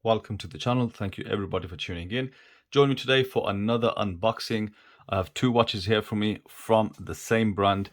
Welcome to the channel. Thank you everybody for tuning in. Join me today for another unboxing. I have two watches here for me from the same brand,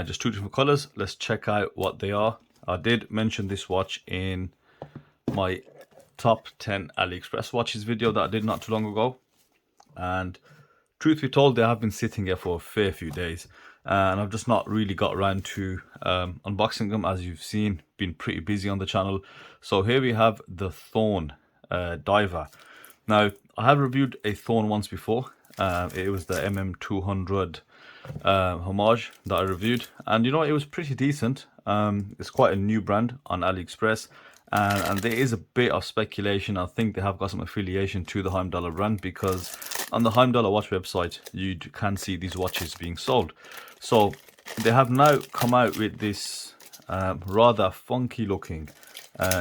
just two different colors. Let's check out what they are. I did mention this watch in my top 10 Aliexpress watches video that I did not too long ago, and truth be told, they have been sitting here for a fair few days, and I've just not really got around to unboxing them. As you've seen, been pretty busy on the channel. So here we have the Thorn Diver. Now, I have reviewed a Thorn once before. It was the MM200 homage that I reviewed, and you know, it was pretty decent. It's quite a new brand on AliExpress, and there is a bit of speculation. I think they have got some affiliation to the Heimdallr brand, because on the Heimdallr watch website you can see these watches being sold. So they have now come out with this rather funky looking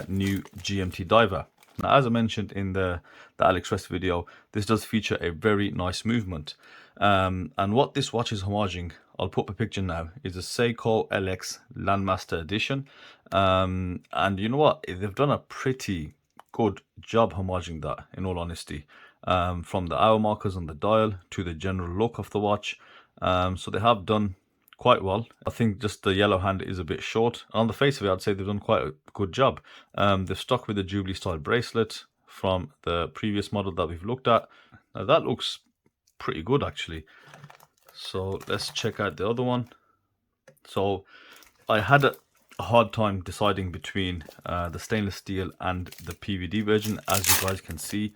new GMT Diver. Now, as I mentioned in the AliExpress video, this does feature a very nice movement. And what this watch is homaging, I'll put up a picture now, is a Seiko LX Landmaster Edition. And you know what? They've done a pretty good job homaging that, in all honesty. From the hour markers on the dial to the general look of the watch. So they have done quite well. I think just the yellow hand is a bit short. On the face of it, I'd say they've done quite a good job. They've stuck with the Jubilee style bracelet from the previous model that we've looked at. Now that looks pretty good actually. So let's check out the other one. So I had a hard time deciding between the stainless steel and the PVD version. As you guys can see,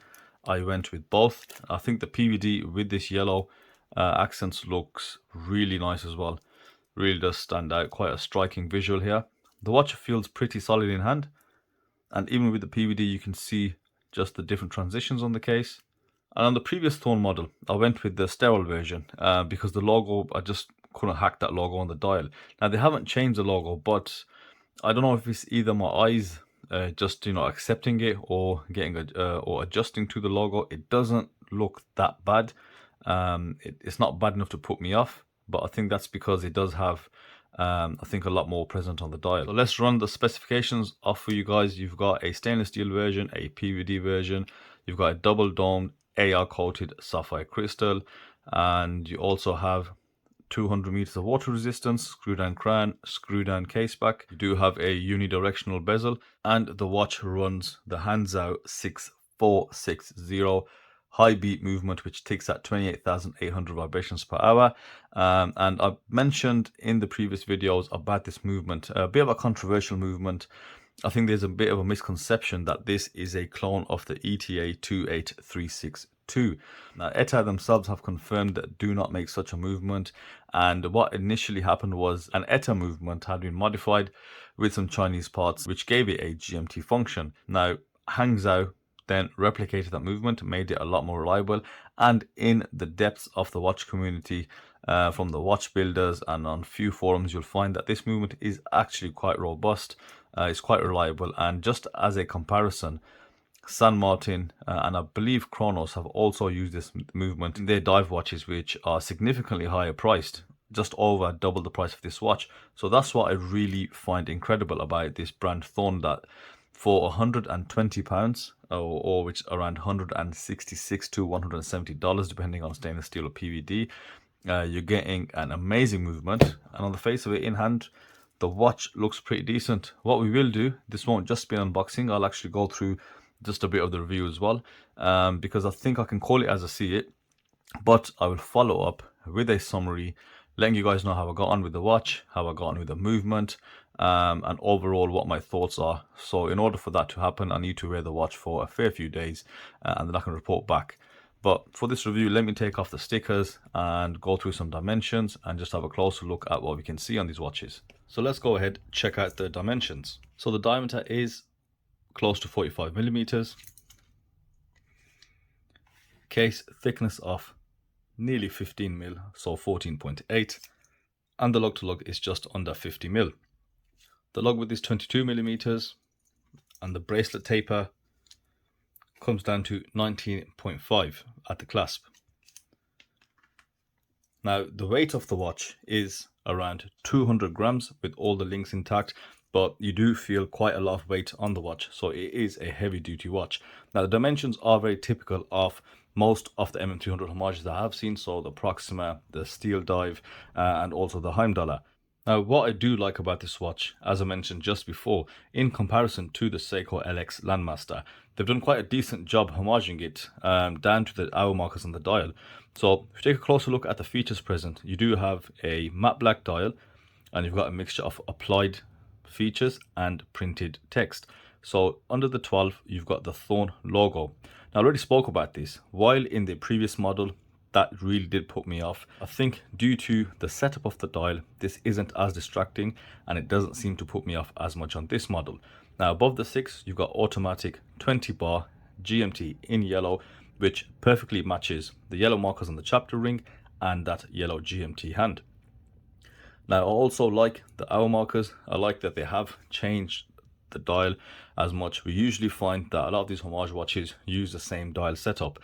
I went with both. I think the PVD with this yellow accents looks really nice as well. Really does stand out, quite a striking visual here. The watch feels pretty solid in hand, and even with the PVD you can see just the different transitions on the case. And on the previous Thorn model, I went with the sterile version because the logo, I just couldn't hack that logo on the dial. Now they haven't changed the logo, but I don't know if it's either my eyes just accepting it, or getting or adjusting to the logo. It doesn't look that bad. It's not bad enough to put me off, but I think that's because it does have I think a lot more present on the dial. So let's run the specifications off for you guys. You've got a stainless steel version, a PVD version, you've got a double domed AR coated sapphire crystal, and you also have 200 meters of water resistance, screw down crown, screw down case back. You do have a unidirectional bezel, and the watch runs the Heimdallr 6460 high beat movement, which ticks at 28,800 vibrations per hour. And I mentioned in the previous videos about this movement, a bit of a controversial movement. I think there's a bit of a misconception that this is a clone of the ETA 28362. Now, ETA themselves have confirmed that do not make such a movement, and what initially happened was an ETA movement had been modified with some Chinese parts, which gave it a GMT function. Now, Hangzhou then replicated that movement, made it a lot more reliable, and in the depths of the watch community, from the watch builders and on few forums, you'll find that this movement is actually quite robust. It's quite reliable, and just as a comparison, San Martin and I believe Chronos have also used this movement in their dive watches, which are significantly higher priced, just over double the price of this watch. So that's what I really find incredible about this brand Thorn, that for £120, or which around $166 to $170 depending on stainless steel or PVD, you're getting an amazing movement. And on the face of it, in hand, the watch looks pretty decent. What we will do, this won't just be an unboxing, I'll actually go through just a bit of the review as well, because I think I can call it as I see it, but I will follow up with a summary letting you guys know how I got on with the watch, how I got on with the movement, and overall what my thoughts are. So in order for that to happen, I need to wear the watch for a fair few days, and then I can report back. But for this review, let me take off the stickers and go through some dimensions and just have a closer look at what we can see on these watches. So let's go ahead, check out the dimensions. So the diameter is close to 45 millimeters. Case thickness of nearly 15 mil, so 14.8. And the lug to lug is just under 50 mil. The lug width is 22 millimeters, and the bracelet taper comes down to 19.5 at the clasp. Now, the weight of the watch is around 200 grams with all the links intact. but you do feel quite a lot of weight on the watch, so it is a heavy duty watch. Now the dimensions are very typical of most of the MM300 homages that I have seen, so the Proxima, the Steel Dive, and also the Heimdallr. Now what I do like about this watch, as I mentioned just before, in comparison to the Seiko LX Landmaster, they've done quite a decent job homaging it down to the hour markers on the dial. So if you take a closer look at the features present, you do have a matte black dial, and you've got a mixture of applied features and printed text. So under the 12, you've got the Thorn logo. Now I already spoke about this. While in the previous model, that really did put me off. I think due to the setup of the dial, this isn't as distracting and it doesn't seem to put me off as much on this model. Now above the 6, you've got automatic 20 bar GMT in yellow, which perfectly matches the yellow markers on the chapter ring and that yellow GMT hand. Now I also like the hour markers. I like that they have changed the dial as much. We usually find that a lot of these homage watches use the same dial setup.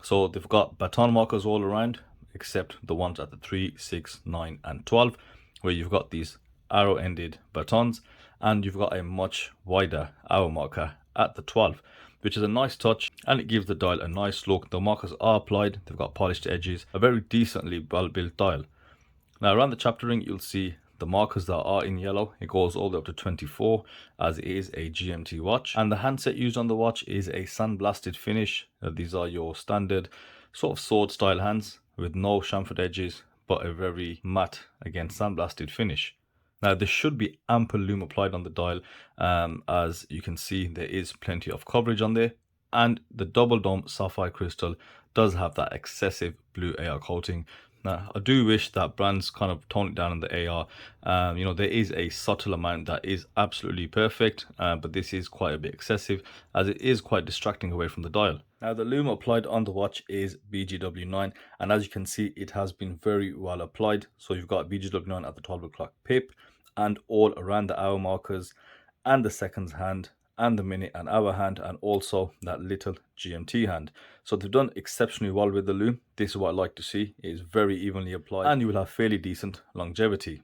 So they've got baton markers all around, except the ones at the 3, 6, 9 and 12, where you've got these arrow ended batons, and you've got a much wider hour marker at the 12, which is a nice touch and it gives the dial a nice look. The markers are applied, they've got polished edges, a very decently well built dial. Now around the chapter ring, you'll see the markers that are in yellow. It goes all the way up to 24, as it is a GMT watch. And the handset used on the watch is a sandblasted finish. These are your standard sort of sword style hands with no chamfered edges, but a very matte, again, sandblasted finish. Now there should be ample lume applied on the dial. As you can see, there is plenty of coverage on there. And the double dome sapphire crystal does have that excessive blue AR coating. Now, I do wish that brands kind of tone it down in the AR. You know, there is a subtle amount that is absolutely perfect, but this is quite a bit excessive, as it is quite distracting away from the dial. Now, the lume applied on the watch is BGW9, and as you can see, it has been very well applied. So you've got BGW9 at the 12 o'clock pip, and all around the hour markers, and the seconds hand, and the minute and hour hand, and also that little GMT hand. So they've done exceptionally well with the lume. This is what I like to see. It is very evenly applied and you will have fairly decent longevity.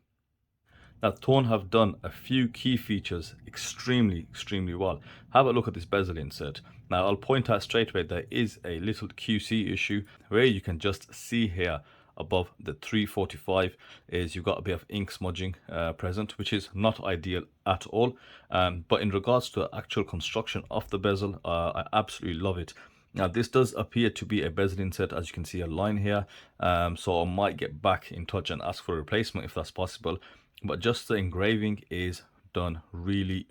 Now Thorn have done a few key features extremely well. Have a look at this bezel insert. Now I'll point out straight away there is a little QC issue where you can just see here above the 345 is you've got a bit of ink smudging present, which is not ideal at all. But in regards to the actual construction of the bezel, I absolutely love it. Now this does appear to be a bezel insert, as you can see a line here, so I might get back in touch and ask for a replacement if that's possible. But just the engraving is done really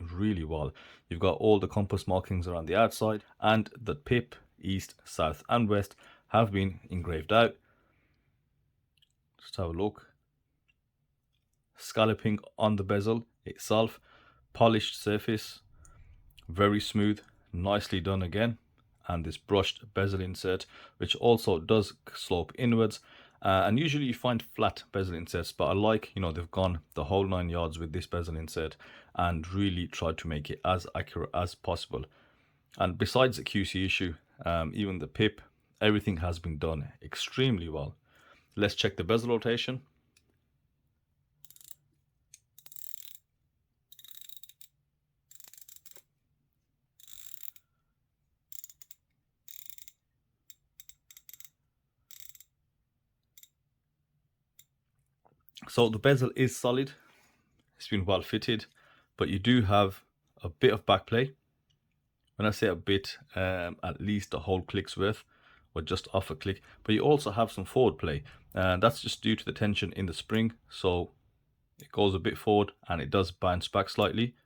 well. You've got all the compass markings around the outside, and the pip, east, south and west have been engraved out. Just have a look. Scalloping on the bezel itself, polished surface, very smooth, nicely done again. And this brushed bezel insert, which also does slope inwards. And usually you find flat bezel inserts, but I like, you know, they've gone the whole 9 yards with this bezel insert and really tried to make it as accurate as possible. And besides the QC issue, even the pip, everything has been done extremely well. Let's check the bezel rotation. So the bezel is solid, it's been well fitted, but you do have a bit of back play. When I say a bit, at least a whole click's worth, or just off a click. But you also have some forward play, and that's just due to the tension in the spring. So it goes a bit forward and it does bounce back slightly.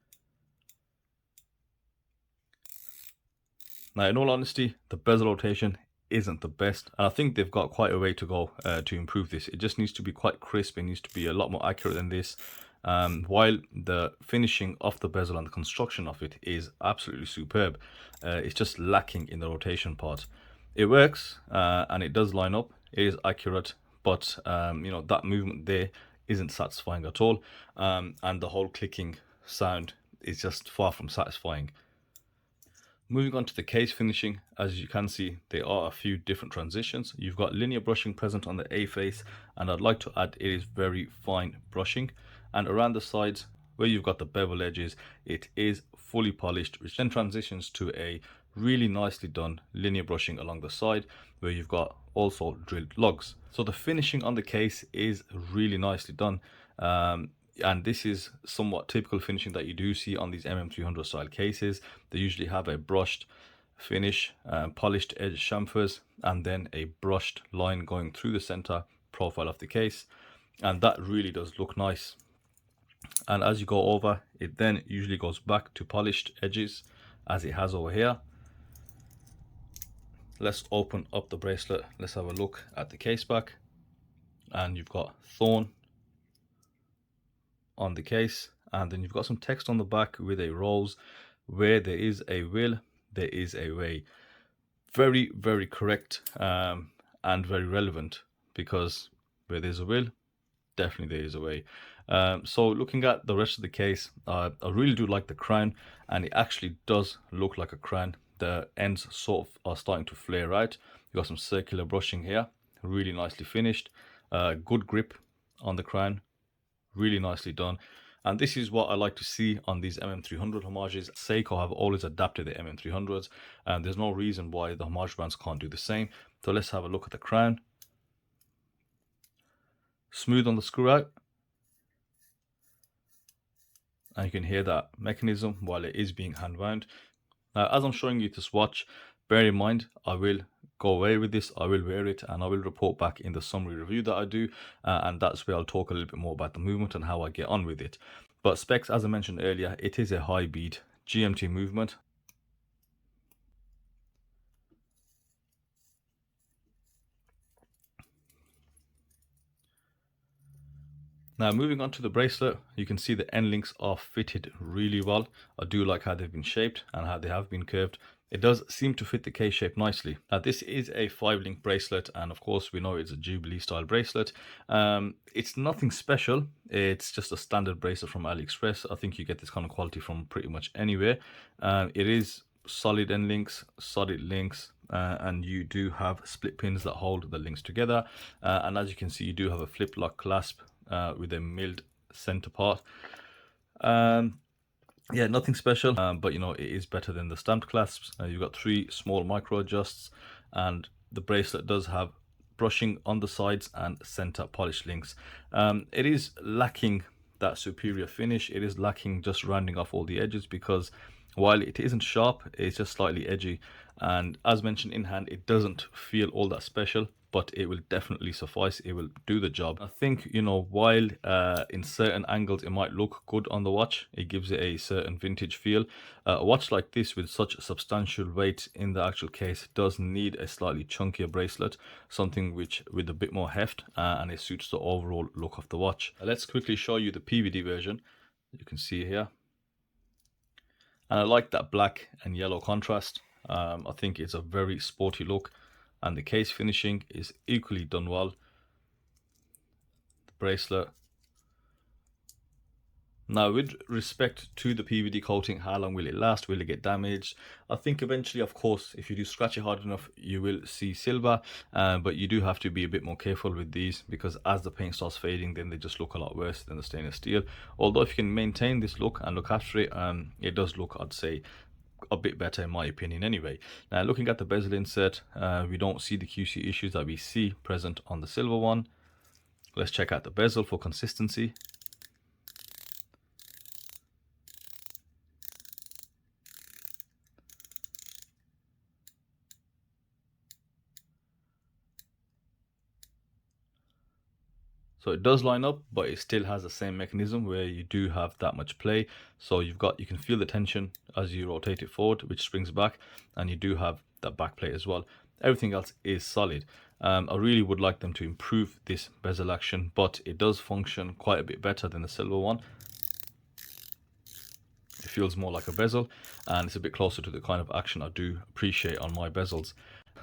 Now, in all honesty, the bezel rotation isn't the best, and I think they've got quite a way to go to improve this. It just needs to be quite crisp. It needs to be a lot more accurate than this. While the finishing of the bezel and the construction of it is absolutely superb, it's just lacking in the rotation part. It works and it does line up, it is accurate, but you know, that movement there isn't satisfying at all, and the whole clicking sound is just far from satisfying. Moving on to the case finishing, as you can see, there are a few different transitions. You've got linear brushing present on the A face, and I'd like to add it is very fine brushing. And around the sides, where you've got the bevel edges, it is fully polished, which then transitions to a really nicely done linear brushing along the side where you've got also drilled lugs. So the finishing on the case is really nicely done. And this is somewhat typical finishing that you do see on these MM300 style cases. They usually have a brushed finish, polished edge chamfers, and then a brushed line going through the center profile of the case, and that really does look nice. And as you go over, it then usually goes back to polished edges as it has over here. Let's open up the bracelet. Let's have a look at the case back, and you've got Thorn on the case, and then you've got some text on the back with a rose. Where there is a will, there is a way. Very, very correct, and very relevant, because where there's a will, definitely there is a way. So looking at the rest of the case, I really do like the crown, and it actually does look like a crown. The ends sort of are starting to flare out. You've got some circular brushing here, really nicely finished. Good grip on the crown, really nicely done. And this is what I like to see on these MM300 homages. Seiko have always adapted the MM300s, and there's no reason why the homage brands can't do the same. So let's have a look at the crown. Smooth on the screw out, and you can hear that mechanism while it is being hand wound. Now, as I'm showing you this watch, bear in mind I will go away with this, I will wear it, and I will report back in the summary review that I do, and that's where I'll talk a little bit more about the movement and how I get on with it. But specs, as I mentioned earlier, it is a high bead GMT movement. Now, moving on to the bracelet, you can see the end links are fitted really well. I do like how they've been shaped and how they have been curved. It does seem to fit the case shape nicely. Now, this is a 5-link bracelet, and of course we know it's a Jubilee style bracelet. It's nothing special, it's just a standard bracelet from Aliexpress. I think you get this kind of quality from pretty much anywhere. It is solid end links, solid links, and you do have split pins that hold the links together. And as you can see, you do have a flip lock clasp with a milled center part. Yeah, nothing special, but you know, it is better than the stamped clasps. You've got 3 small micro adjusts, and the bracelet does have brushing on the sides and center polished links. It is lacking that superior finish. It is lacking just rounding off all the edges, because while it isn't sharp, it's just slightly edgy, and as mentioned, in hand it doesn't feel all that special, but it will definitely suffice. It will do the job. I think, you know, while in certain angles it might look good on the watch, it gives it a certain vintage feel. A watch like this with such substantial weight in the actual case does need a slightly chunkier bracelet, something which with a bit more heft, and it suits the overall look of the watch. Let's quickly show you the PVD version. You can see here, and I like that black and yellow contrast. I think it's a very sporty look, and the case finishing is equally done well. The bracelet. Now, with respect to the PVD coating, how long will it last? Will it get damaged? I think eventually, of course, if you do scratch it hard enough, you will see silver, but you do have to be a bit more careful with these, because as the paint starts fading, then they just look a lot worse than the stainless steel. Although if you can maintain this look and look after it, it does look, I'd say, a bit better in my opinion anyway. Now, looking at the bezel insert, we don't see the QC issues that we see present on the silver one. Let's check out the bezel for consistency. So it does line up, but it still has the same mechanism where you do have that much play. So you can feel the tension as you rotate it forward, which springs back, and you do have that back plate as well. Everything else is solid. I really would like them to improve this bezel action, but it does function quite a bit better than the silver one. It feels more like a bezel, and it's a bit closer to the kind of action I do appreciate on my bezels.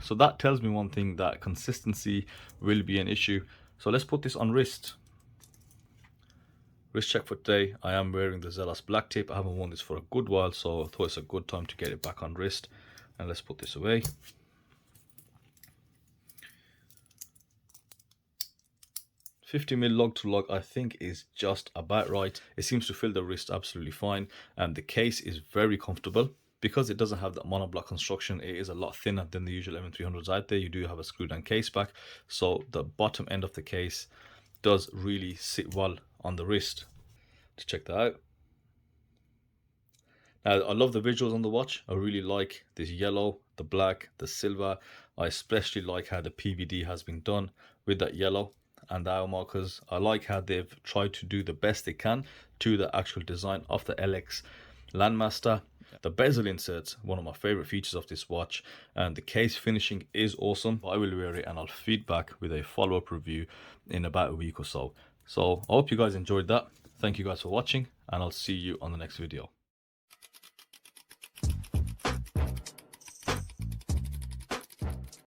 So that tells me one thing, that consistency will be an issue. So let's put this on wrist. Wrist check for today. I am wearing the Zealous black tip. I haven't worn this for a good while, so I thought it's a good time to get it back on wrist. And let's put this away. 50mm lug to lug I think is just about right. It seems to fill the wrist absolutely fine, and the case is very comfortable. Because it doesn't have that monoblock construction, it is a lot thinner than the usual M300s out there. You do have a screw down case back, so the bottom end of the case does really sit well on the wrist. To check that out. Now, I love the visuals on the watch. I really like this yellow, the black, the silver. I especially like how the PVD has been done with that yellow and the hour markers. I like how they've tried to do the best they can to the actual design of the LX Landmaster. The bezel inserts, one of my favorite features of this watch, and the case finishing is awesome. I will wear it and I'll feed back with a follow-up review in about a week or so. So I hope you guys enjoyed that. Thank you guys for watching, and I'll see you on the next video.